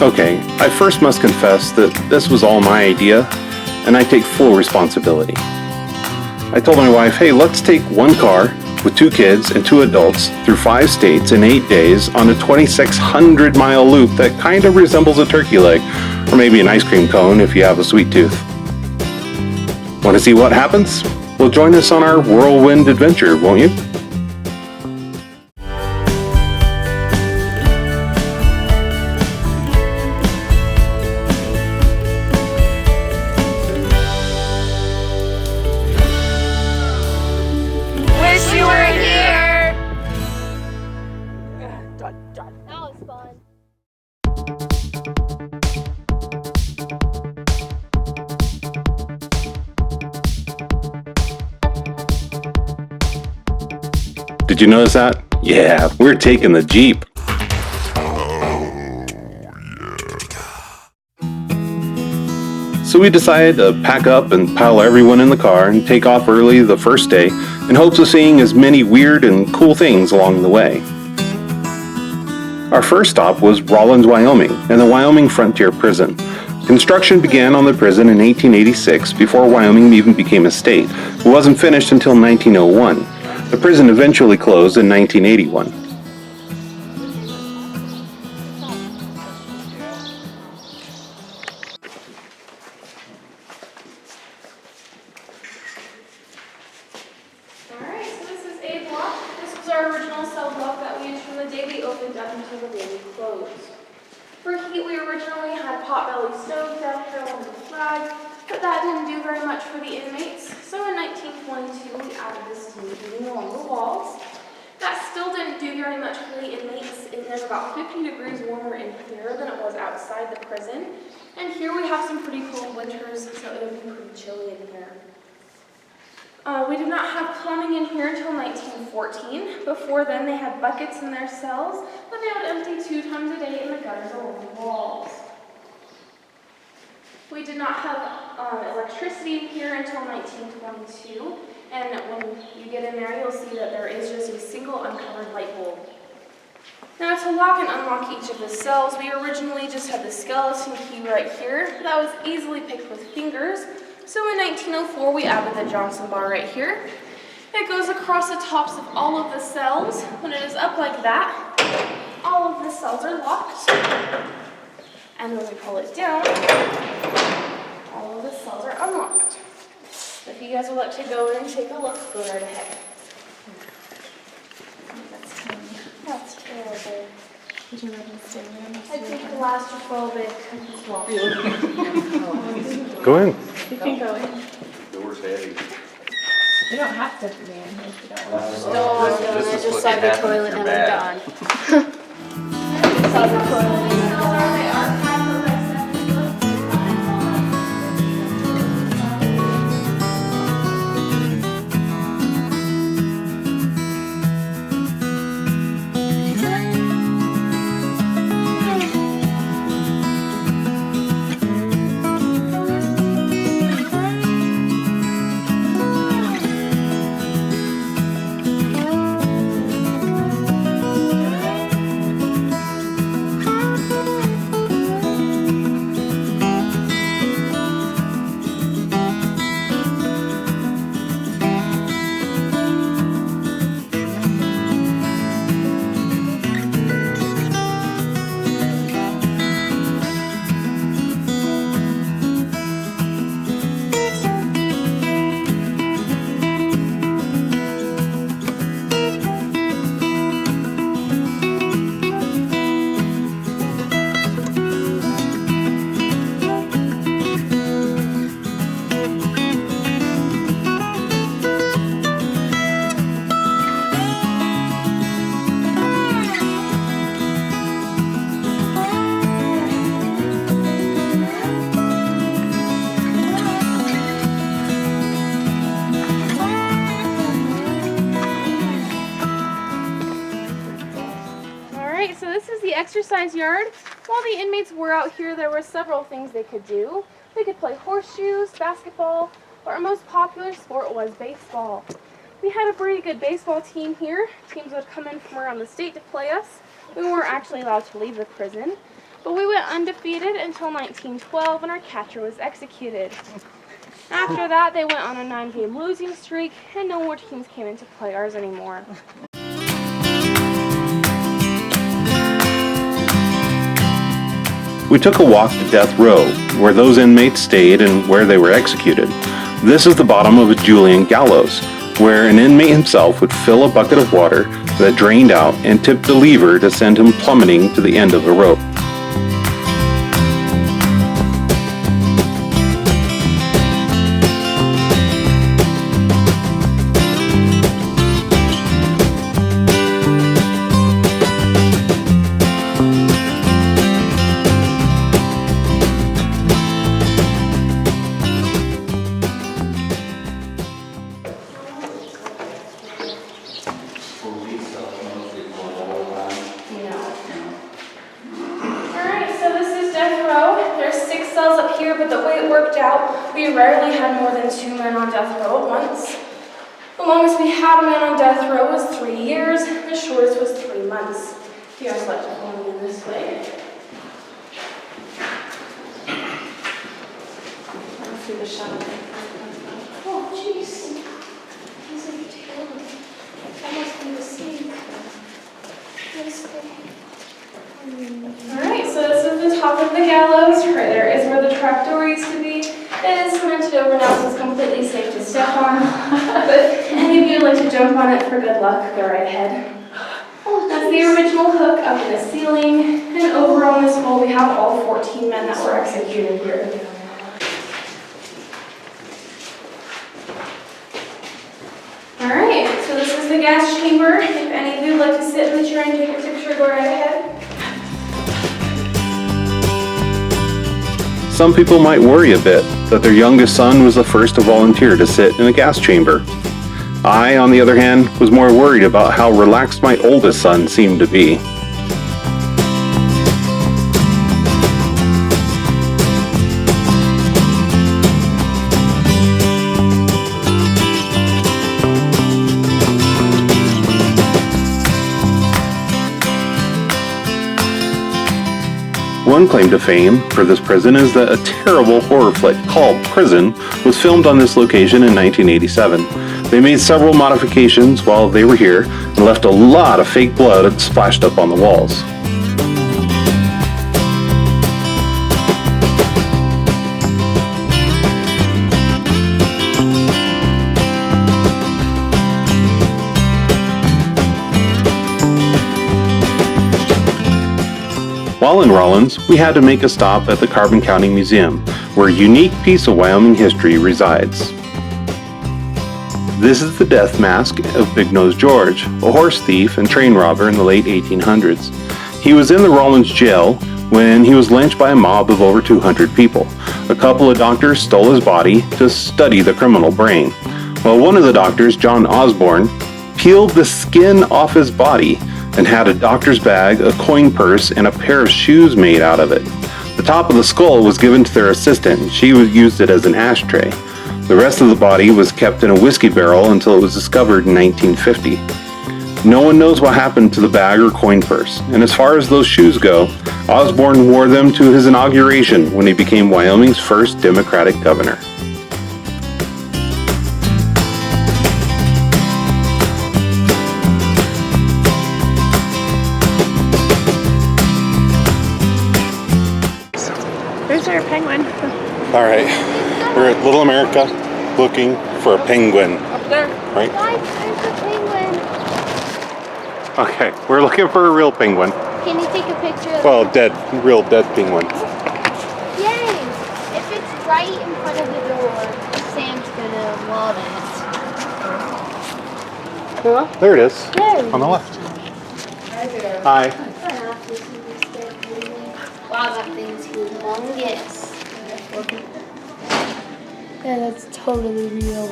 Okay, I first must confess that this was all my idea, and I take full responsibility. I told my wife, hey, let's take one car with 2 kids and 2 adults through 5 states in 8 days on a 2,600-mile loop that kind of resembles a turkey leg, or maybe an ice cream cone if you have a sweet tooth. Want to see what happens? Well, join us on our whirlwind adventure, won't you? Did you notice that? Yeah, we're taking the Jeep. So we decided to pack up and pile everyone in the car and take off early the first day in hopes of seeing as many weird and cool things along the way. Our first stop was Brawlin Wyoming and the Wyoming Frontier Prison. Construction began on the prison in 1886 before Wyoming even became a state. It wasn't finished until 1901. The prison eventually closed in 1981. Alright, so this is A block. This was our original cell block that we used from the day we opened up until the day we closed. For heat, we originally had pot-belly stove down here on the flag, but that didn't do very much for the inmates. So in 1922, we added this to heating along the walls. That still didn't do very much for the inmates. It was about 50 degrees warmer in here than it was outside the prison. And here we have some pretty cold winters, so it'll be pretty chilly in here. We did not have plumbing in here until 1914. Before then, they had buckets in their cells, but they would empty 2 times a day in the gutters along the walls. We did not have electricity in here until 1922, and when you get in there, you'll see that there is just a single uncovered light bulb. Now, to lock and unlock each of the cells, we originally just had the skeleton key right here. That was easily picked with fingers. So in 1904, we added the Johnson bar right here. It goes across the tops of all of the cells. When it is up like that, all of the cells are locked. And when we pull it down, all of the cells are unlocked. So if you guys would like to go in and take a look, go right ahead. That's terrible. Would you like to stay there? I think the claustrophobic. Go in. You can go in. Door's heavy. You don't have to be in here if you don't want to. This is what can happen if you're bad. Saw the toilet and we're done. Exercise yard. While the inmates were out here, there were several things they could do. They could play horseshoes, basketball, but our most popular sport was baseball. We had a pretty good baseball team here. Teams would come in from around the state to play us. We weren't actually allowed to leave the prison. but we went undefeated until 1912 when our catcher was executed. After that, they went on a 9-game losing streak, and no more teams came into play ours anymore. We took a walk to Death Row, where those inmates stayed and where they were executed. This is the bottom of a Julian gallows, where an inmate himself would fill a bucket of water that drained out and tipped a lever to send him plummeting to the end of the rope. But the way it worked out, we rarely had more than 2 men on death row at once. The longest we had a man on death row was 3 years, and the shortest was 3 months. Here, I'd like to pull me in this way. Let's see the Shannon. Oh, jeez. He's in the tail. That must be the snake. This way. Alright, so this is the top of the gallows. Right there is where the trapdoor used to be. It is cemented over now, so it's completely safe to step on. But if any of you would like to jump on it for good luck, go right ahead. That's the original hook up in the ceiling. And over on this wall, we have all 14 men that were executed here. Alright, so this is the gas chamber. If any of you would like to sit in the chair and take a picture, go right ahead. Some people might worry a bit that their youngest son was the first to volunteer to sit in a gas chamber. I, on the other hand, was more worried about how relaxed my oldest son seemed to be. One claim to fame for this prison is that a terrible horror flick called Prison was filmed on this location in 1987. They made several modifications while they were here and left a lot of fake blood splashed up on the walls. While in Rawlins, we had to make a stop at the Carbon County Museum, where a unique piece of Wyoming history resides. This is the death mask of Big Nose George, a horse thief and train robber in the late 1800s. He was in the Rawlins jail when he was lynched by a mob of over 200 people. A couple of doctors stole his body to study the criminal brain. Well, one of the doctors, John Osborne, peeled the skin off his body and had a doctor's bag, a coin purse, and a pair of shoes made out of it. The top of the skull was given to their assistant, and she used it as an ashtray. The rest of the body was kept in a whiskey barrel until it was discovered in 1950. No one knows what happened to the bag or coin purse, and as far as those shoes go, Osborne wore them to his inauguration when he became Wyoming's first Democratic governor. There's our penguin. Alright, we're at Little America looking for a penguin. Up there. Right? Guys, there's a penguin. Okay, we're looking for a real penguin. Can you take a picture of Well, real dead penguin. Yay! If it's right in front of the door, Sam's gonna love it. Yeah, there it is. There. On the left. Hi there. Hi. Wow, that thing's humongous. Yeah, that's totally real.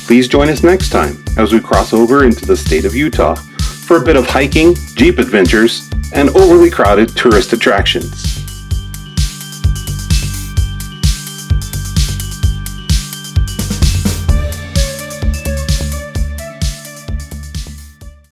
Please join us next time as we cross over into the state of Utah for a bit of hiking, Jeep adventures, and overly crowded tourist attractions.